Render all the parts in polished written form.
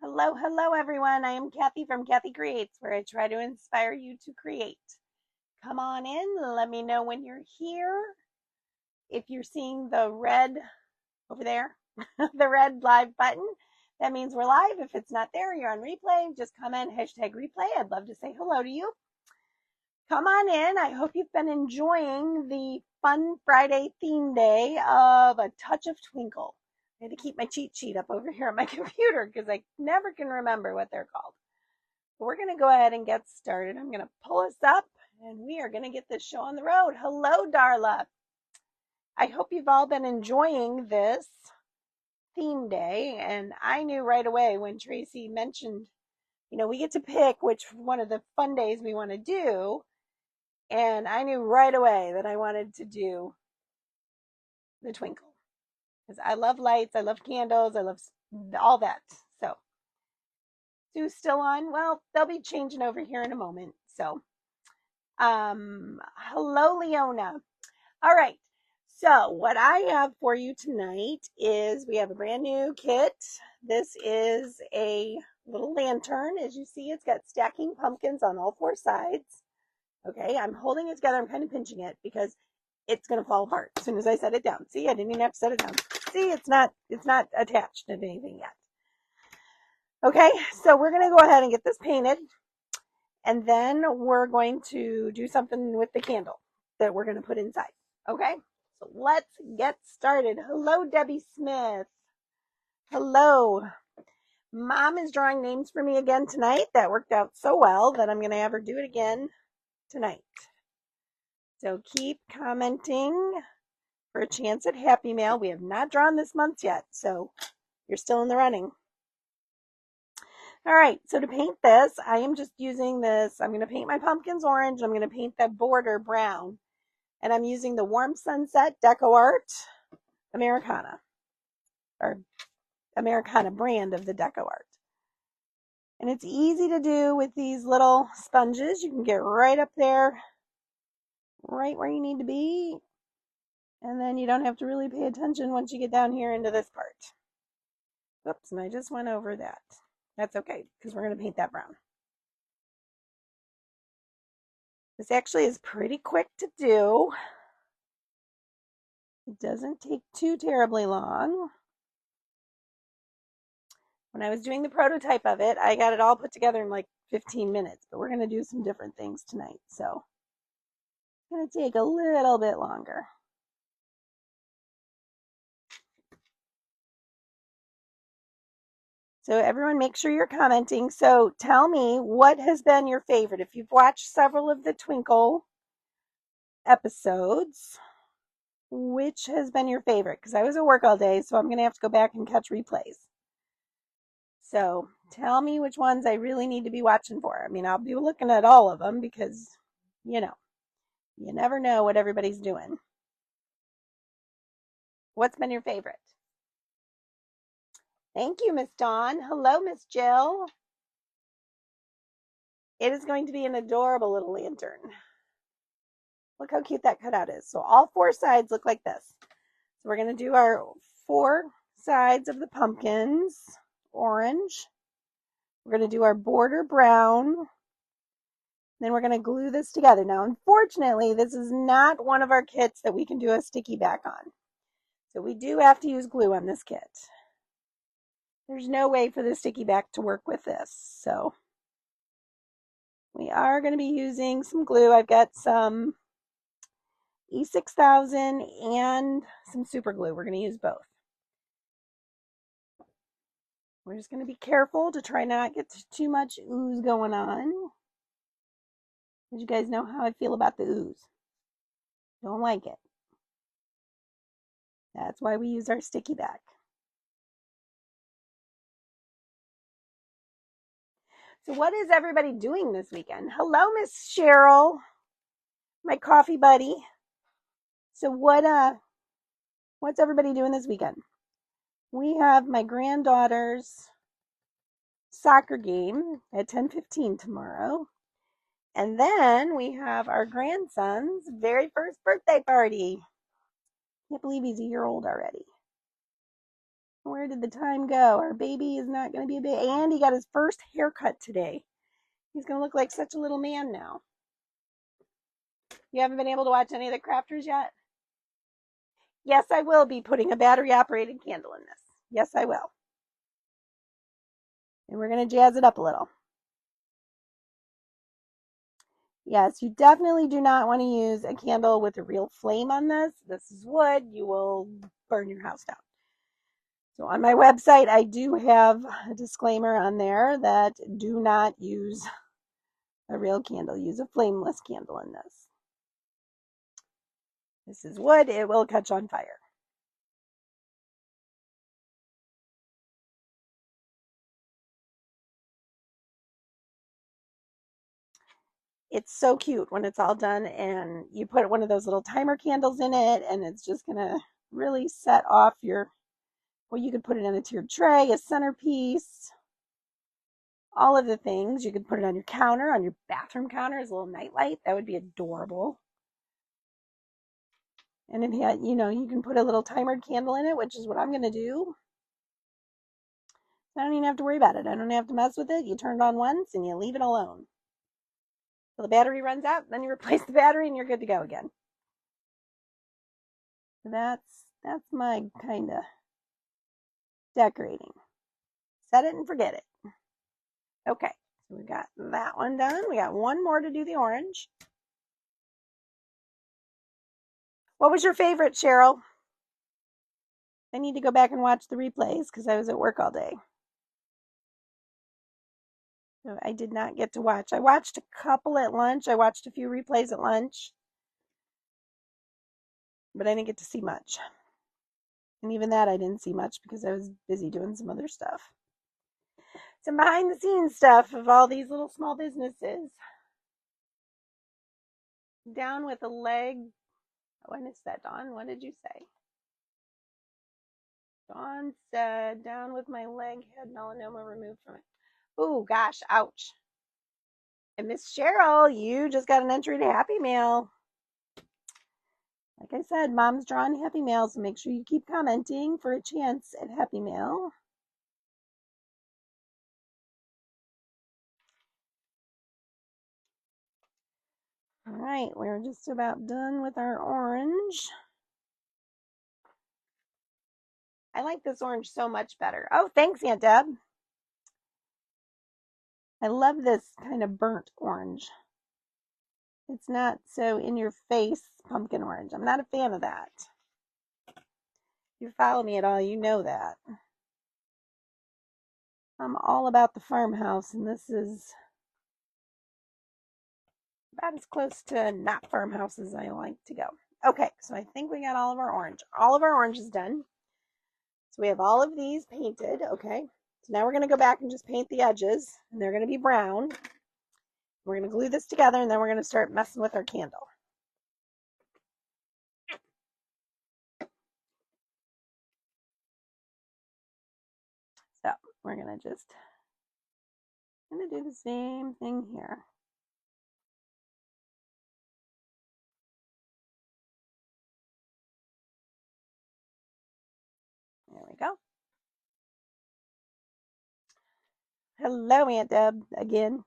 Hello, hello, everyone. I am Kathy from Kathy Creates, where I try to inspire you to create. Come on in. Let me know when you're here. If you're seeing the red over there, the red live button, that means we're live. If it's not there, you're on replay. Just comment #replay. I'd love to say hello to you. Come on in. I hope you've been enjoying the Fun Friday theme day of A Touch of Twinkle. I had to keep my cheat sheet up over here on my computer because I never can remember what they're called. But we're going to go ahead and get started. I'm going to pull us up and we are going to get this show on the road. Hello, Darla. I hope you've all been enjoying this theme day. And I knew right away when Tracy mentioned, we get to pick which one of the fun days we want to do. And I knew right away that I wanted to do the twinkle because I love lights, I love candles, I love all that. So, Sue's still on. Well, they'll be changing over here in a moment. So, hello, Leona. All right. So, what I have for you tonight is we have a brand new kit. This is a little lantern. As you see, it's got stacking pumpkins on all four sides. Okay, I'm holding it together. I'm kind of pinching it because it's going to fall apart as soon as I set it down. See, I didn't even have to set it down. See, it's not attached to anything yet. Okay, so we're going to go ahead and get this painted. And then we're going to do something with the candle that we're going to put inside. Okay, so let's get started. Hello, Debbie Smith. Hello. Mom is drawing names for me again tonight. That worked out so well that I'm going to have her do it again tonight. So keep commenting for a chance at Happy Mail. We have not drawn this month yet, so you're still in the running. All right, so to paint this, I am just using this. I'm going to paint my pumpkins orange. I'm going to paint that border brown. And I'm using the Warm Sunset Deco Art Americana, or Americana brand of the Deco Art. And it's easy to do with these little sponges. You can get right up there, right where you need to be. And then you don't have to really pay attention once you get down here into this part. Oops, and I just went over that. That's okay, because we're going to paint that brown. This actually is pretty quick to do. It doesn't take too terribly long. When I was doing the prototype of it, I got it all put together in like 15 minutes, but we're going to do some different things tonight. So it's going to take a little bit longer. So everyone make sure you're commenting. So tell me what has been your favorite. If you've watched several of the Twinkle episodes, which has been your favorite? Because I was at work all day, so I'm going to have to go back and catch replays. So tell me which ones I really need to be watching for. I mean, I'll be looking at all of them because, you never know what everybody's doing. What's been your favorite? Thank you, Miss Dawn. Hello, Miss Jill. It is going to be an adorable little lantern. Look how cute that cutout is. So all four sides look like this. So we're going to do our four sides of the pumpkins orange. We're going to do our border brown. Then we're going to glue this together. Now, unfortunately, this is not one of our kits that we can do a sticky back on. So we do have to use glue on this kit. There's no way for the sticky back to work with this. So we are going to be using some glue. I've got some E6000 and some super glue. We're going to use both. We're just going to be careful to try not get too much ooze going on. As you guys know how I feel about the ooze. Don't like it. That's why we use our sticky back. So what is everybody doing this weekend? Hello, Miss Cheryl, my coffee buddy. So what's everybody doing this weekend? We have my granddaughter's soccer game at 10:15 tomorrow. And then we have our grandson's very first birthday party. Can't believe he's a year old already. Where did the time go? Our baby is not going to be a baby. And he got his first haircut today. He's going to look like such a little man now. You haven't been able to watch any of the crafters yet? Yes, I will be putting a battery operated candle in this. Yes, I will. And we're going to jazz it up a little. Yes, you definitely do not want to use a candle with a real flame on this. This is wood. You will burn your house down. So on my website, I do have a disclaimer on there that do not use a real candle. Use a flameless candle in this. This is wood. It will catch on fire. It's so cute when it's all done and you put one of those little timer candles in it and it's just going to really set off your, well, you could put it in a tiered tray, a centerpiece, all of the things. You could put it on your counter, on your bathroom counter as a little nightlight. That would be adorable. And it had, you know, you can put a little timered candle in it, which is what I'm going to do. I don't even have to worry about it. I don't have to mess with it. You turn it on once and you leave it alone. So the battery runs out, then you replace the battery and you're good to go again. So that's my kind of decorating. Set it and forget it. Okay, so we got that one done. We got one more to do the orange. What was your favorite, Cheryl? I need to go back and watch the replays because I was at work all day. So I did not get to watch. I watched a couple at lunch. I watched a few replays at lunch. But I didn't get to see much. And even that I didn't see much because I was busy doing some other stuff. Some behind the scenes stuff of all these little small businesses. Down with a leg. Oh, I missed that, Dawn. What did you say? Dawn said, down with my leg, had melanoma removed from it. Oh, gosh, ouch. And Miss Cheryl, you just got an entry to Happy Mail. Like I said, Mom's drawing Happy Mail, so make sure you keep commenting for a chance at Happy Mail. All right, we're just about done with our orange. I like this orange so much better. Oh, thanks, Aunt Deb. I love this kind of burnt orange. It's not so in your face pumpkin orange. I'm not a fan of that. If you follow me at all, you know that. I'm all about the farmhouse, and this is about as close to not farmhouse as I like to go. Okay, so I think we got all of our orange. All of our orange is done. So we have all of these painted, okay? So now we're going to go back and just paint the edges, and they're going to be brown. We're going to glue this together, and then we're going to start messing with our candle. So we're going to just do the same thing here. There we go. Hello, Aunt Deb, again.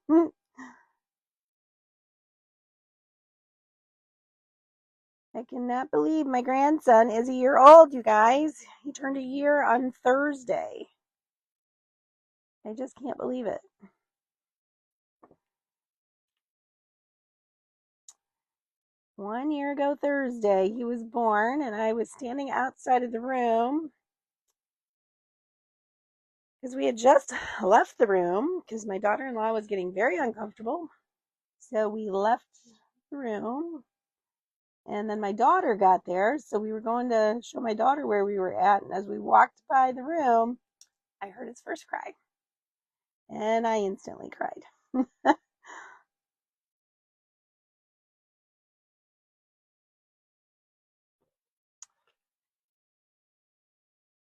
I cannot believe my grandson is a year old, you guys. He turned a year on Thursday. I just can't believe it. One year ago Thursday, he was born, and I was standing outside of the room because we had just left the room because my daughter-in-law was getting very uncomfortable. So we left the room, and then my daughter got there, so we were going to show my daughter where we were at, and as we walked by the room, I heard his first cry, and I instantly cried.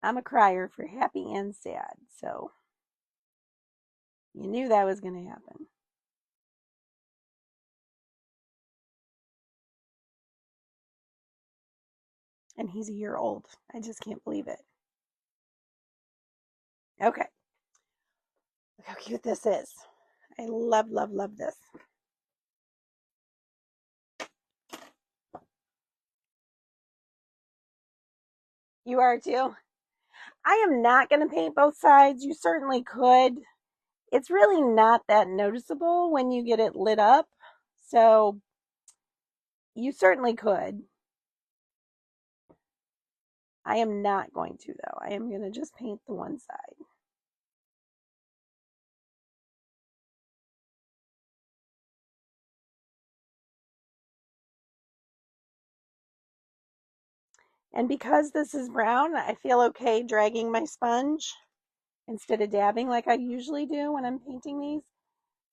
I'm a crier for happy and sad, so you knew that was going to happen. And he's a year old. I just can't believe it. Okay. Look how cute this is. I love, love, love this. You are too? I am not going to paint both sides. You certainly could. It's really not that noticeable when you get it lit up. So you certainly could. I am not going to though. I am going to just paint the one side. And because this is brown, I feel okay dragging my sponge instead of dabbing like I usually do when I'm painting these.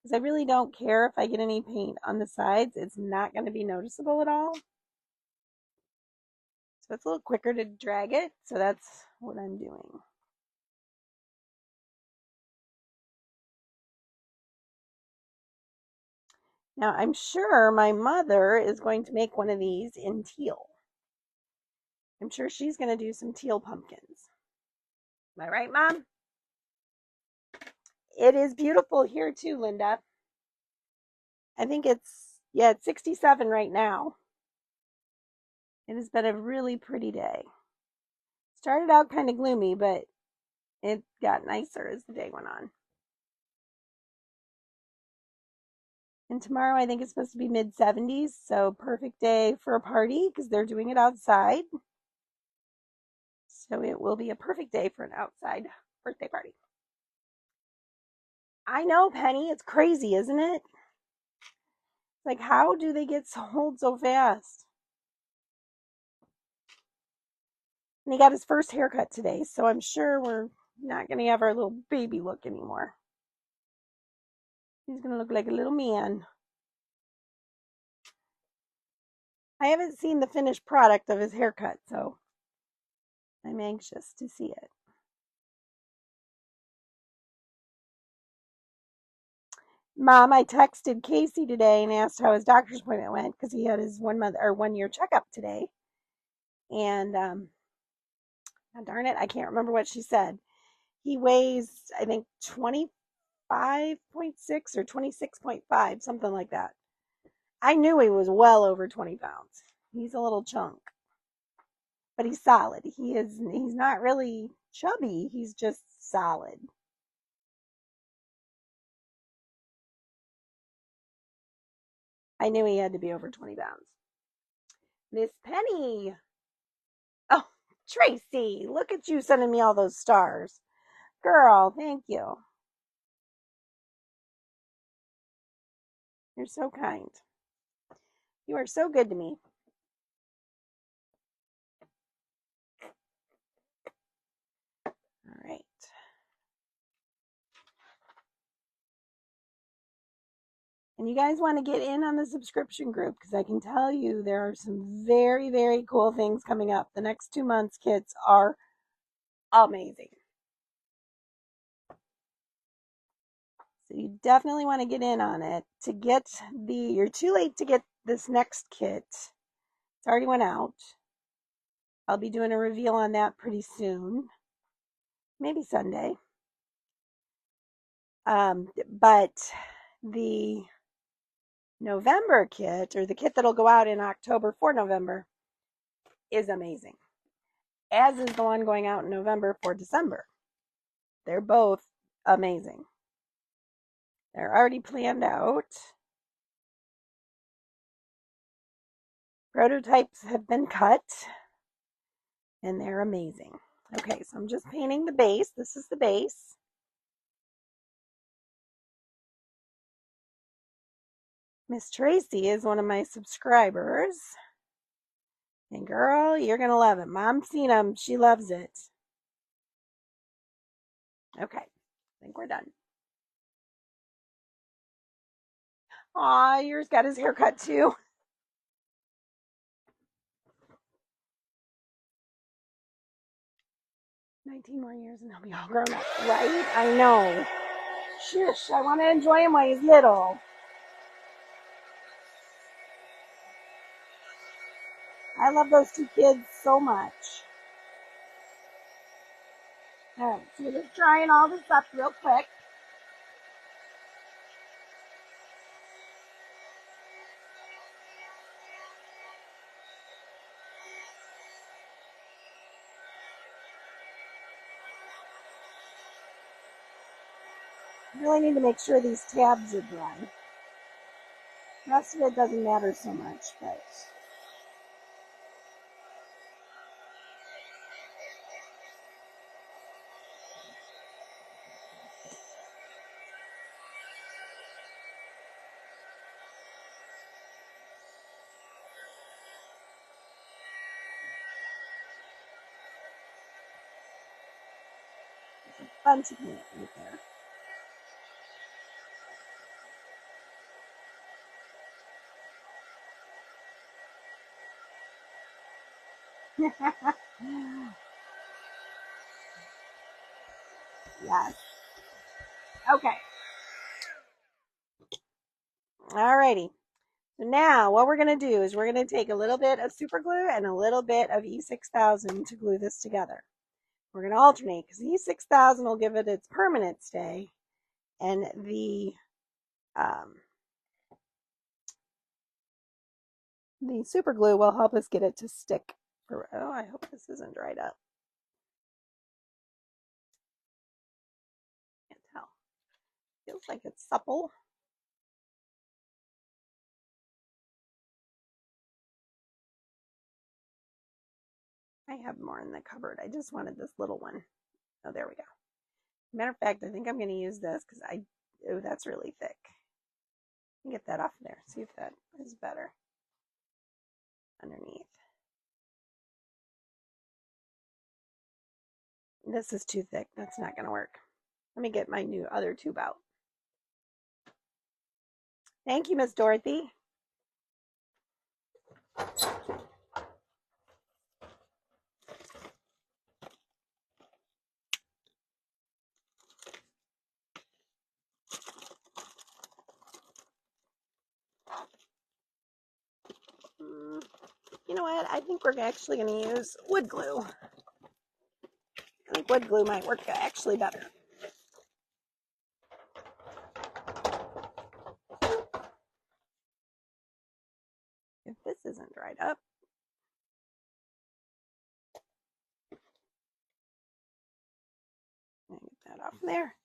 Because I really don't care if I get any paint on the sides. It's not going to be noticeable at all. So it's a little quicker to drag it. So that's what I'm doing. Now I'm sure my mother is going to make one of these in teal. I'm sure she's going to do some teal pumpkins. Am I right, Mom? It is beautiful here too, Linda. I think it's 67 right now. It has been a really pretty day. Started out kind of gloomy, but it got nicer as the day went on. And tomorrow I think it's supposed to be mid 70s, so perfect day for a party because they're doing it outside. So it will be a perfect day for an outside birthday party. I know, Penny, it's crazy, isn't it? Like, how do they get old so fast? And he got his first haircut today, so I'm sure we're not going to have our little baby look anymore. He's going to look like a little man. I haven't seen the finished product of his haircut, so I'm anxious to see it. Mom, I texted Casey today and asked how his doctor's appointment went because he had his 1 year checkup today. And darn it, I can't remember what she said. He weighs, I think, 25.6 or 26.5, something like that. I knew he was well over 20 pounds. He's a little chunk, but he's solid. He's not really chubby. He's just solid. I knew he had to be over 20 pounds. Miss Penny. Oh, Tracy, look at you sending me all those stars. Girl, thank you. You're so kind. You are so good to me. All right. And you guys want to get in on the subscription group because I can tell you there are some very, very cool things coming up. The next 2 months, kits are amazing. So you definitely want to get in on it. You're too late to get this next kit. It's already went out. I'll be doing a reveal on that pretty soon. Maybe Sunday. But the November kit, or the kit that'll go out in October for November, is amazing. As is the one going out in November for December. They're both amazing. They're already planned out. Prototypes have been cut, and they're amazing. Okay, so I'm just painting the base. This is the base. Miss Tracy is one of my subscribers. And girl, you're going to love it. Mom's seen them. She loves it. Okay, I think we're done. Aw, yours got his haircut too. 19 more years and he'll be all grown up, right? I know. Shush, I want to enjoy him while he's little. I love those two kids so much. All right, so we're just drying all this up real quick. Really need to make sure these tabs are dry. The rest of it doesn't matter so much, but there's a bunch of paint right there. Yes. Okay. Alrighty. So now what we're going to do is we're going to take a little bit of super glue and a little bit of E6000 to glue this together. We're going to alternate because E6000 will give it its permanent stay, and the super glue will help us get it to stick. Oh, I hope this isn't dried up. Can't tell. Feels like it's supple. I have more in the cupboard. I just wanted this little one. Oh, there we go. Matter of fact, I think I'm going to use this because oh, that's really thick. Get that off there. See if that is better underneath. This is too thick. That's not going to work. Let me get my new other tube out. Thank you, Miss Dorothy. You know what? I think we're actually going to use wood glue. I think wood glue might work actually better. If this isn't dried up. Get that off there.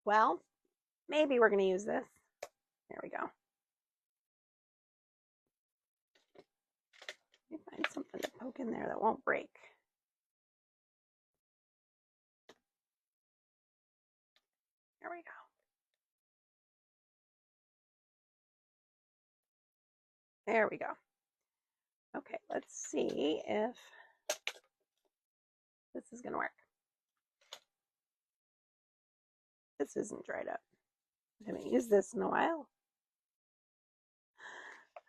Well, maybe we're going to use this. There we go. Let me find something to poke in there that won't break. There we go. There we go. Okay, let's see if this is going to work. This isn't dried up. I haven't used this in a while.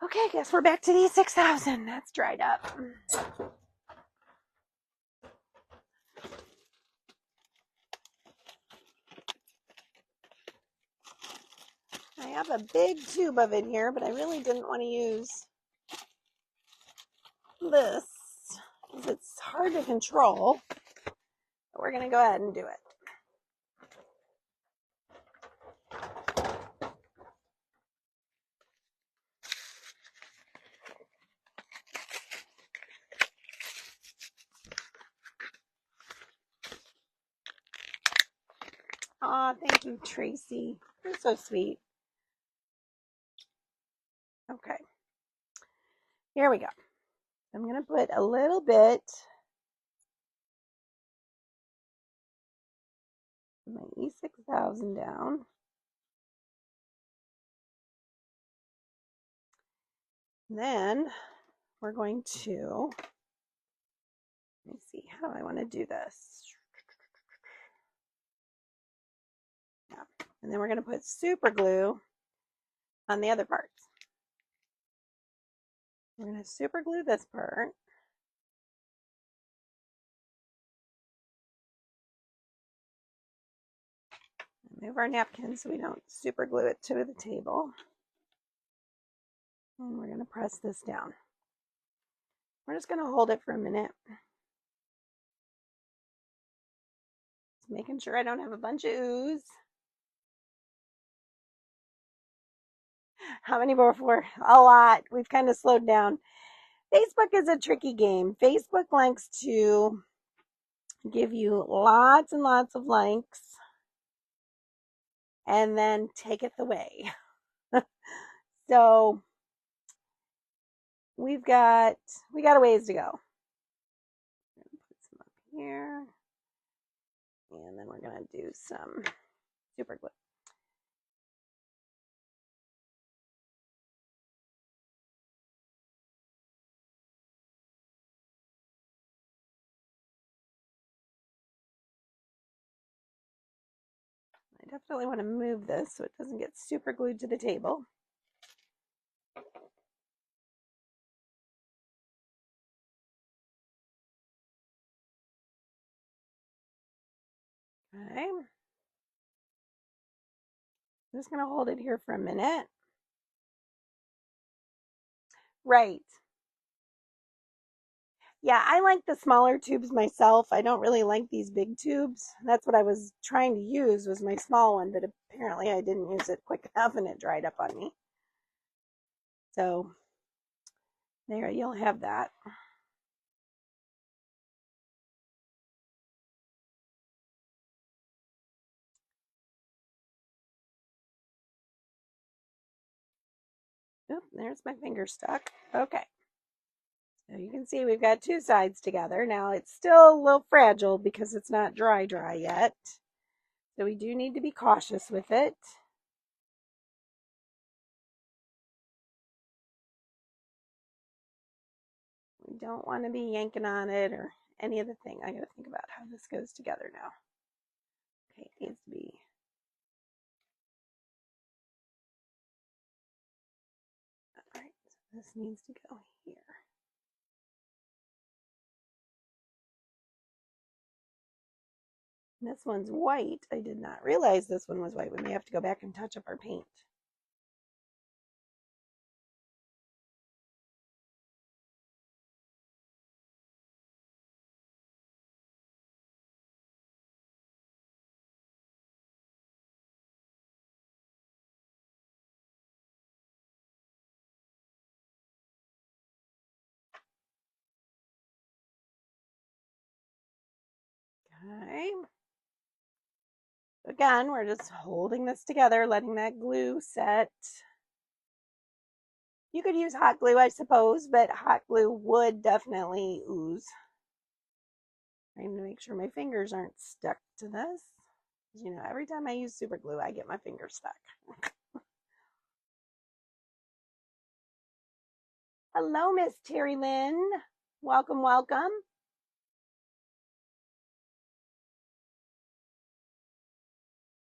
Okay, I guess we're back to the 6000. That's dried up. I have a big tube of it here, but I really didn't want to use this because it's hard to control. But we're going to go ahead and do it. Aw, thank you, Tracy. You're so sweet. Okay. Here we go. I'm going to put a little bit of my E6000 down. Then we're going to, let me see, how do I want to do this? Yeah. And then we're going to put super glue on the other parts. We're going to super glue this part. Move our napkin so we don't super glue it to the table. And we're going to press this down. We're just going to hold it for a minute. Just making sure I don't have a bunch of ooze. How many before? A lot. We've kind of slowed down. Facebook is a tricky game. Facebook likes to give you lots and lots of likes and then take it away. So we got a ways to go. Put some up here. And then we're going to do some super glue. I definitely want to move this so it doesn't get super glued to the table. Okay. I'm just going to hold it here for a minute. Right. Yeah, I like the smaller tubes myself. I don't really like these big tubes. That's what I was trying to use was my small one, but apparently I didn't use it quick enough and it dried up on me. So there, you'll have that. Oop, there's my finger stuck. Okay. So you can see we've got two sides together. Now it's still a little fragile because it's not dry yet. So we do need to be cautious with it. We don't want to be yanking on it or any of the thing. I got to think about how this goes together now. Okay, it needs to be. All right, so this needs to go here. And this one's white. I did not realize this one was white. We may have to go back and touch up our paint. Okay. Again, we're just holding this together, letting that glue set. You could use hot glue, I suppose, but hot glue would definitely ooze. Trying to make sure my fingers aren't stuck to this. You know, every time I use super glue, I get my fingers stuck. Hello, Miss Terry Lynn. Welcome, welcome.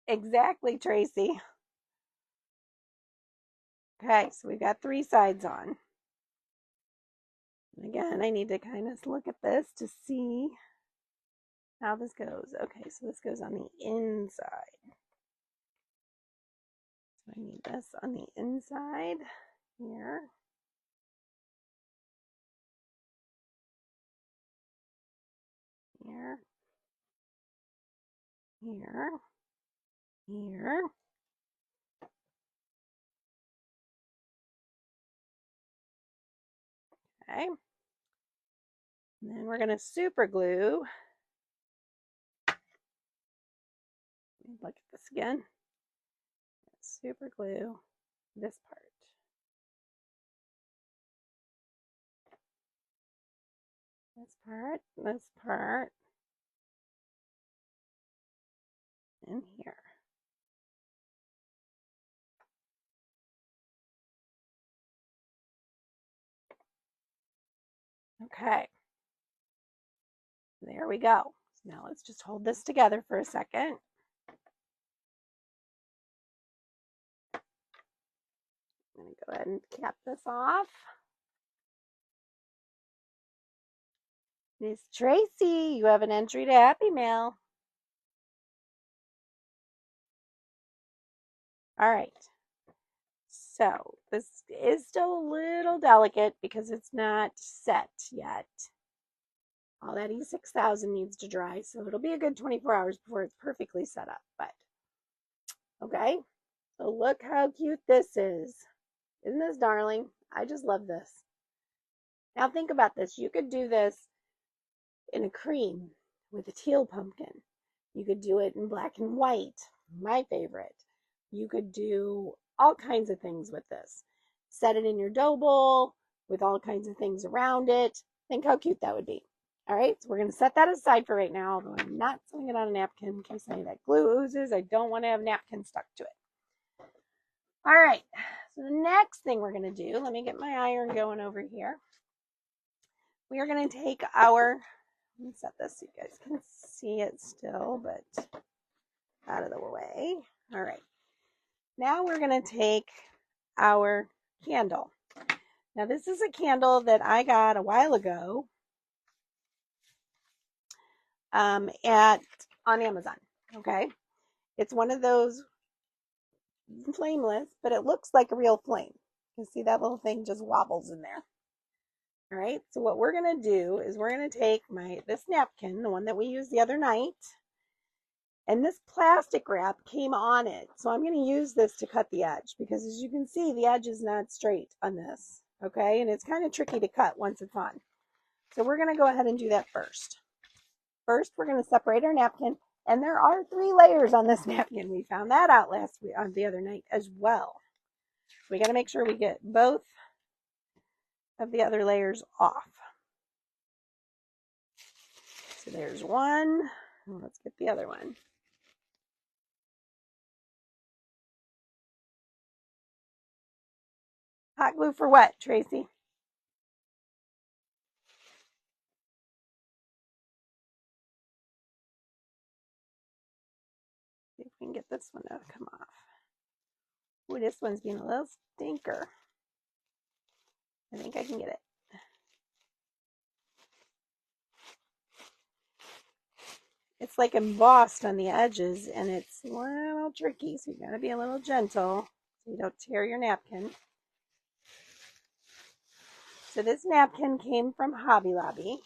Exactly, Tracy. Okay, so we've got three sides on. And again, I need to kind of look at this to see how this goes. Okay, so this goes on the inside. So I need this on the inside here. Here. Here. Here. Okay. And then we're going to super glue. Look at this again. Super glue this part. This part, and here. Okay. There we go. Now let's just hold this together for a second. I'm going to go ahead and cap this off. Miss Tracy, you have an entry to Happy Mail. All right. So This is still a little delicate because it's not set yet. All that E6000 needs to dry, so it'll be a good 24 hours before it's perfectly set up. But okay, so look how cute this is. Isn't this darling? I just love this. Now think about this. You could do this in a cream with a teal pumpkin. You could do it in black and white, my favorite. You could do all kinds of things with this. Set it in your dough bowl with all kinds of things around it. Think how cute that would be. All right, so we're going to set that aside for right now, although I'm not setting it on a napkin in case any of that glue oozes. I don't want to have napkin stuck to it. All right, so the next thing we're going to do, let me get my iron going over here. We are going to take our, let me set this so you guys can see it still, but out of the way. All right, now we're going to take our candle. Now this is a candle that I got a while ago on Amazon. Okay, it's one of those flameless, but it looks like a real flame. You can see that little thing just wobbles in there. All right, so what we're going to do is we're going to take this napkin, the one that we used the other night, and this plastic wrap came on it. So I'm going to use this to cut the edge because as you can see, the edge is not straight on this. Okay, and it's kind of tricky to cut once it's on. So we're going to go ahead and do that first. First, we're going to separate our napkin, and there are 3 layers on this napkin. We found that out the other night as well. We got to make sure we get both of the other layers off. So there's one. Let's get the other one. Hot glue for what, Tracy? See if we can get this one to come off. Ooh, this one's being a little stinker. I think I can get it. It's like embossed on the edges and it's a little tricky, so you gotta be a little gentle so you don't tear your napkin. So this napkin came from Hobby Lobby.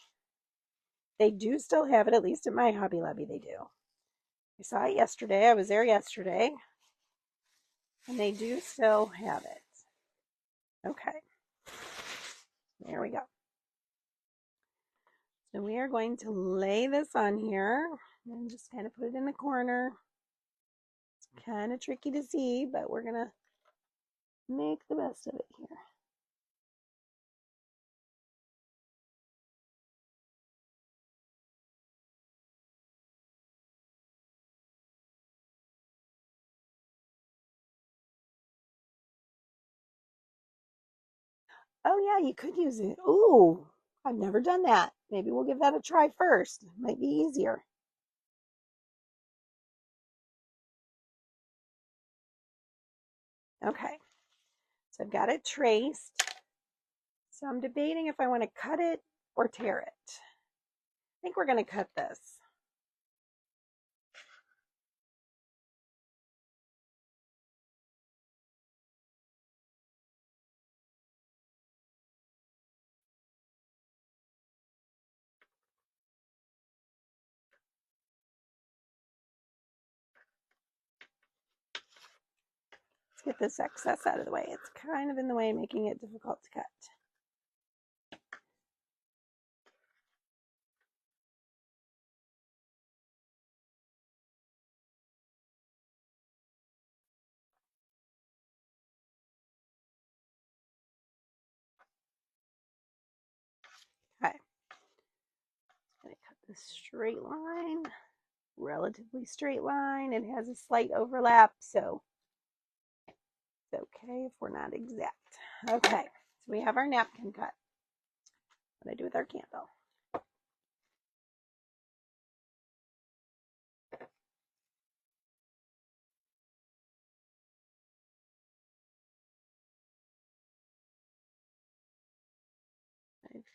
They do still have it, at least at my Hobby Lobby they do. I saw it yesterday. I was there yesterday. And they do still have it. Okay. There we go. So we are going to lay this on here and just kind of put it in the corner. It's kind of tricky to see, but we're going to make the best of it here. Oh yeah, you could use it. Ooh, I've never done that. Maybe we'll give that a try first. It might be easier. Okay, so I've got it traced. So I'm debating if I want to cut it or tear it. I think we're going to cut this. Let's get this excess out of the way. It's kind of in the way, making it difficult to cut. Okay. I'm going to cut this straight line, relatively straight line. It has a slight overlap, so it's okay if we're not exact. Okay, so we have our napkin cut. What do I do with our candle?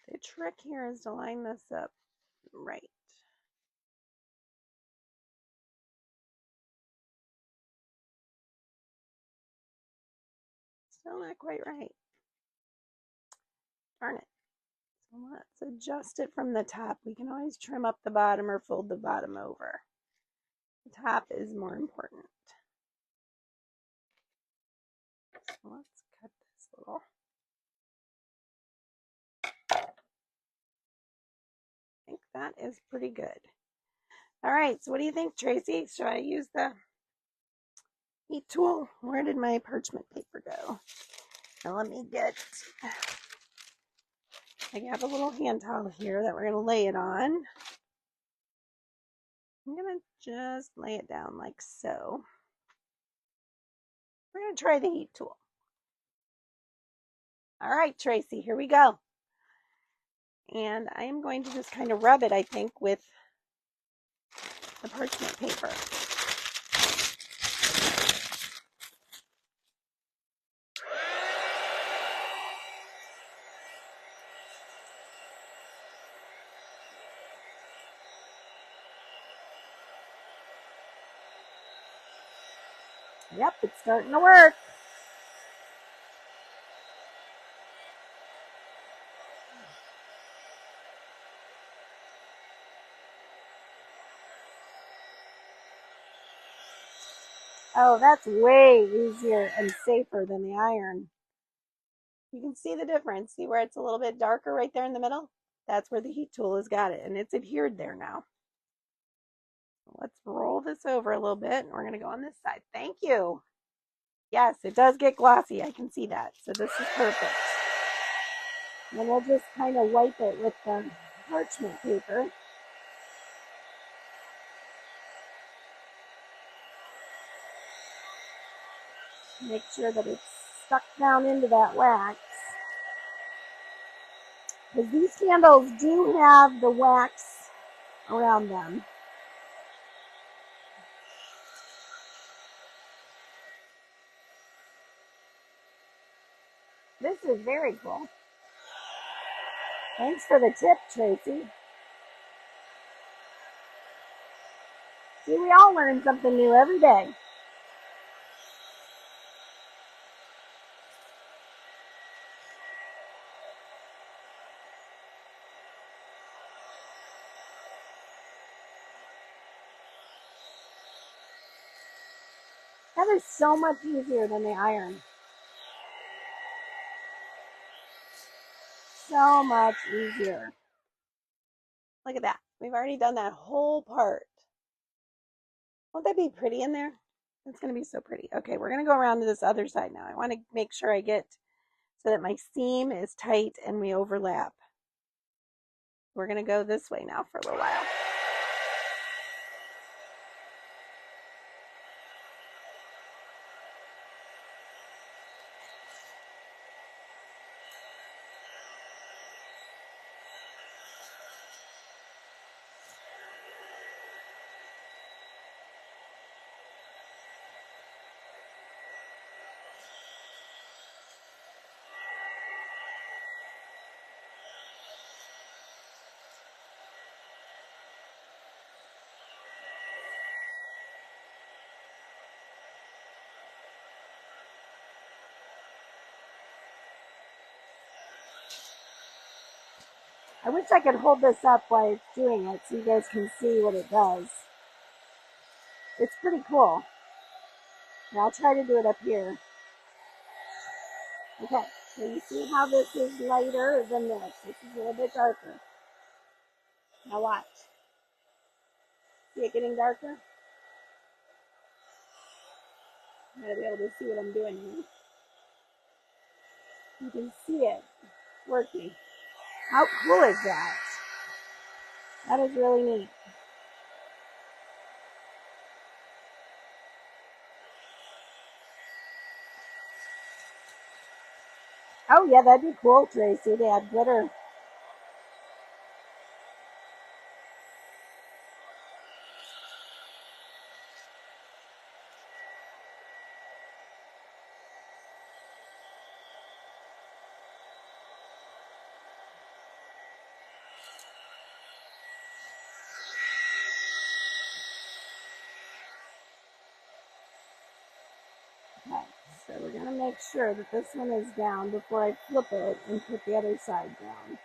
The trick here is to line this up right. Still not quite right. Darn it. So let's adjust it from the top. We can always trim up the bottom or fold the bottom over. The top is more important. So let's cut this little. I think that is pretty good. All right, so what do you think, Tracy? Should I use the heat tool? Where did my parchment paper go? Now let me get, I have a little hand towel here that we're going to lay it on. I'm going to just lay it down like so. We're going to try the heat tool. All right, Tracy, here we go. And I am going to just kind of rub it, I think, with the parchment paper. Yep, it's starting to work. Oh, that's way easier and safer than the iron. You can see the difference. See where it's a little bit darker right there in the middle? That's where the heat tool has got it, and it's adhered there now. Let's roll this over a little bit, and we're going to go on this side. Thank you. Yes, it does get glossy. I can see that. So this is perfect. And then we'll just kind of wipe it with the parchment paper. Make sure that it's stuck down into that wax. Because these candles do have the wax around them. This is very cool. Thanks for the tip, Tracy. See, we all learn something new every day. That is so much easier than the iron. So much easier. Look at that. We've already done that whole part. Won't that be pretty in there? It's going to be so pretty. Okay, we're going to go around to this other side now. I want to make sure I get so that my seam is tight and we overlap. We're going to go this way now for a little while. I wish I could hold this up while it's doing it so you guys can see what it does. It's pretty cool. Now I'll try to do it up here. Okay, so you see how this is lighter than this. This is a little bit darker. Now watch. See it getting darker? I'm going to be able to see what I'm doing here. You can see it working. How cool is that? That is really neat. Oh yeah, that'd be cool, Tracy, to add glitter. Okay, So we're going to make sure that this one is down before I flip it and put the other side down.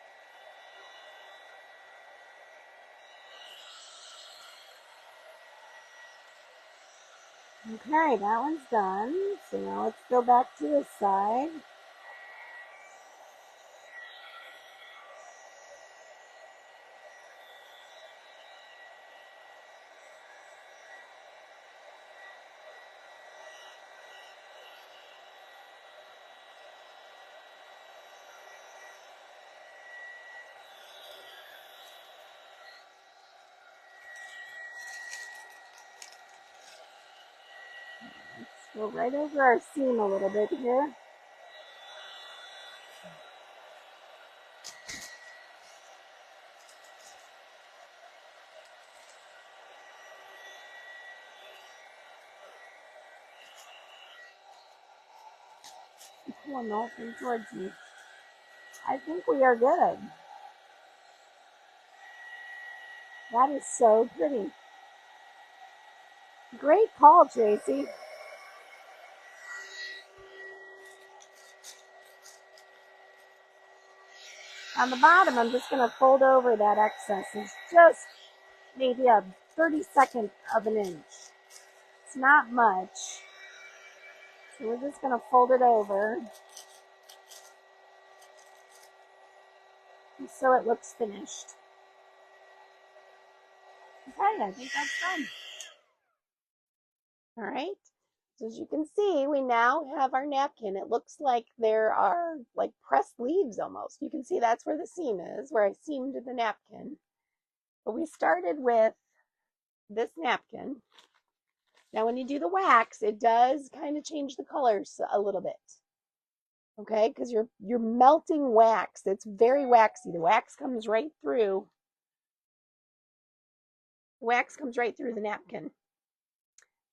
Okay, that one's done. So now let's go back to this side. Go right over our seam a little bit here. Pull the whole thing towards me. I think we are good. That is so pretty. Great call, Tracy. On the bottom, I'm just going to fold over that excess. It's just maybe a 32nd of an inch. It's not much. So we're just going to fold it over so it looks finished. Okay, I think that's done. All right. So as you can see, we now have our napkin. It looks like there are like pressed leaves almost. You can see that's where the seam is, where I seamed the napkin. But we started with this napkin. Now when you do the wax, it does kind of change the colors a little bit. Okay, because you're melting wax. It's very waxy. The wax comes right through. The wax comes right through the napkin.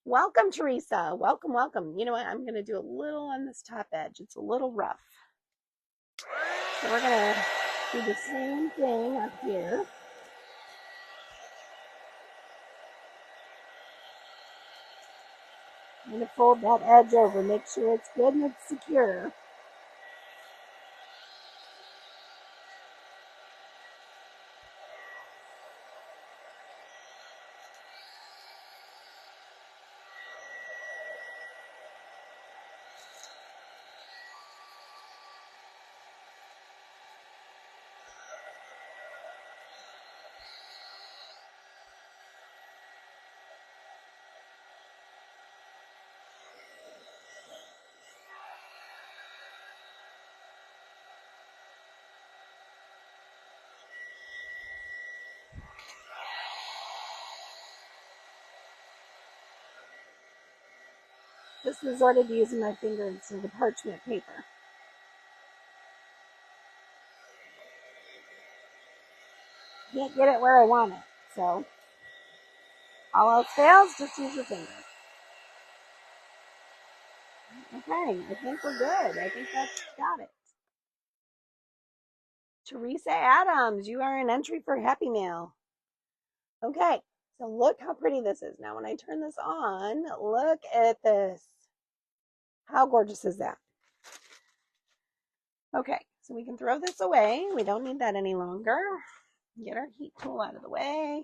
Welcome, Teresa. Welcome, welcome. You know what? I'm going to do a little on this top edge. It's a little rough. So we're going to do the same thing up here. I'm going to fold that edge over. Make sure it's good and it's secure. Just resorted to using my finger instead of the parchment paper. Can't get it where I want it, so all else fails, just use your finger. Okay, I think we're good. I think that's got it. Teresa Adams, you are an entry for Happy Mail. Okay, so look how pretty this is. Now when I turn this on, look at this. How gorgeous is that? Okay, so we can throw this away. We don't need that any longer. Get our heat tool out of the way.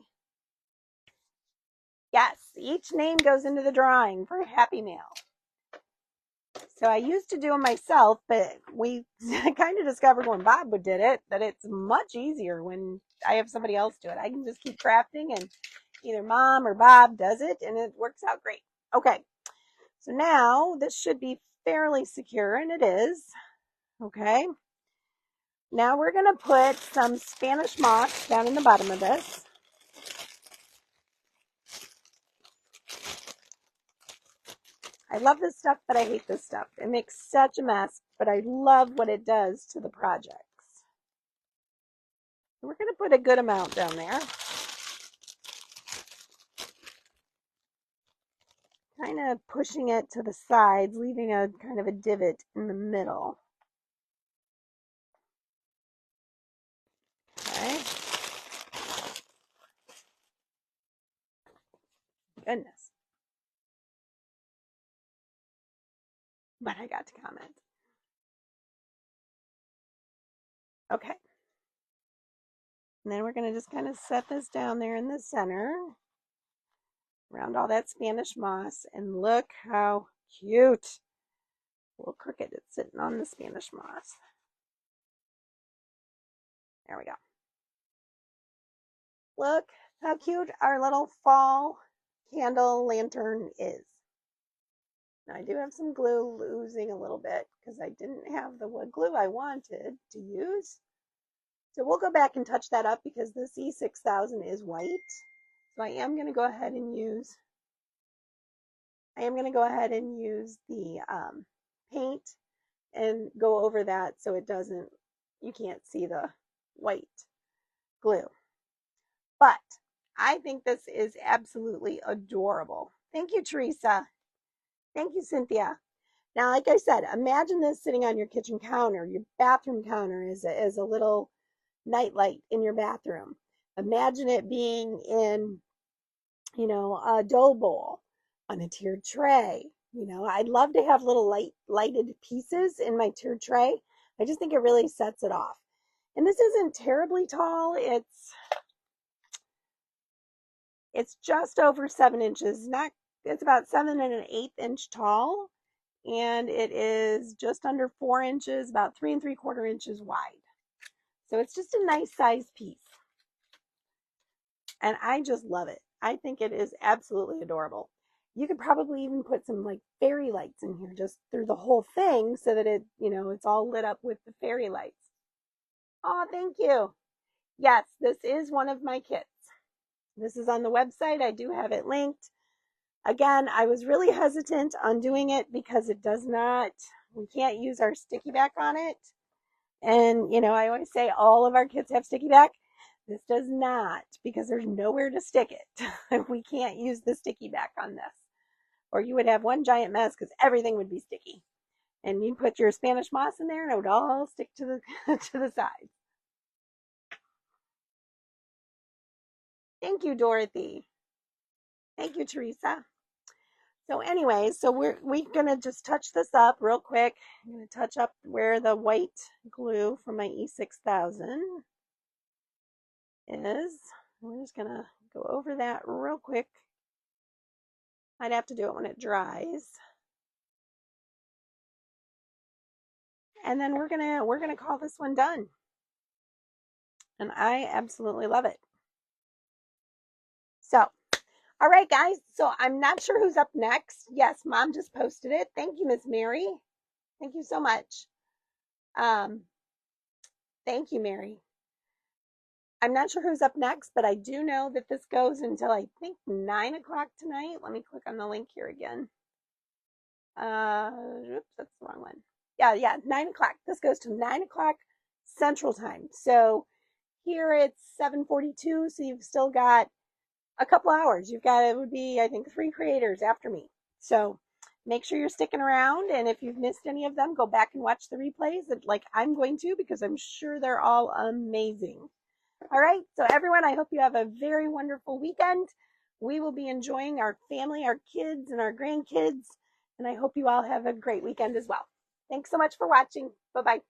Yes, each name goes into the drawing for Happy Mail. So I used to do them myself, but we kind of discovered when Bob did it that it's much easier when I have somebody else do it. I can just keep crafting and either Mom or Bob does it and it works out great. Okay, so now this should be fairly secure, and it is. Okay, now we're going to put some Spanish moss down in the bottom of this. I love this stuff, but I hate this stuff. It makes such a mess, but I love what it does to the projects. We're going to put a good amount down there. Kind of pushing it to the sides, leaving a kind of a divot in the middle. Okay. Goodness. but I got to comment. Okay. And then we're going to just kind of set this down there in the center around all that Spanish moss. And look how cute. Little cricket is sitting on the Spanish moss. There we go. Look how cute our little fall candle lantern is. Now I do have some glue losing a little bit because I didn't have the wood glue I wanted to use. So we'll go back and touch that up because this E6000 is white. So I am going to go ahead and use the paint and go over that so it doesn't, you can't see the white glue. But I think this is absolutely adorable. Thank you, Teresa. Thank you, Cynthia. Now, like I said, imagine this sitting on your kitchen counter, your bathroom counter as a little nightlight in your bathroom. Imagine it being in, a dough bowl on a tiered tray. I'd love to have little lighted pieces in my tiered tray. I just think it really sets it off. And this isn't terribly tall. It's just over 7 inches. It's about 7 1/8 inch tall. And it is just under 4 inches, about 3 3/4 inches wide. So it's just a nice size piece. And I just love it. I think it is absolutely adorable. You could probably even put some like fairy lights in here just through the whole thing so that it's all lit up with the fairy lights. Oh, thank you. Yes, this is one of my kits. This is on the website. I do have it linked. Again, I was really hesitant on doing it because we can't use our sticky back on it. And, I always say all of our kits have sticky back. This does not, because there's nowhere to stick it. We can't use the sticky back on this. Or you would have one giant mess because everything would be sticky. And you'd put your Spanish moss in there and it would all stick to the to the sides. Thank you, Dorothy. Thank you, Teresa. So anyway, so we're going to just touch this up real quick. I'm going to touch up where the white glue from my E6000 is. We're just going to go over that real quick. I'd have to do it when it dries. And then we're going to call this one done. And I absolutely love it. So, all right, guys. So I'm not sure who's up next. Yes, Mom just posted it. Thank you, Miss Mary. Thank you so much. Thank you, Mary. I'm not sure who's up next, but I do know that this goes until I think 9 o'clock tonight. Let me click on the link here again. Oops, that's the wrong one. Yeah, 9 o'clock. This goes to 9 o'clock Central Time. So here it's 7:42, so you've still got a couple hours. It would be, I think, 3 creators after me. So make sure you're sticking around. And if you've missed any of them, go back and watch the replays like I'm going to, because I'm sure they're all amazing. All right. So everyone, I hope you have a very wonderful weekend. We will be enjoying our family, our kids, and our grandkids. And I hope you all have a great weekend as well. Thanks so much for watching. Bye-bye.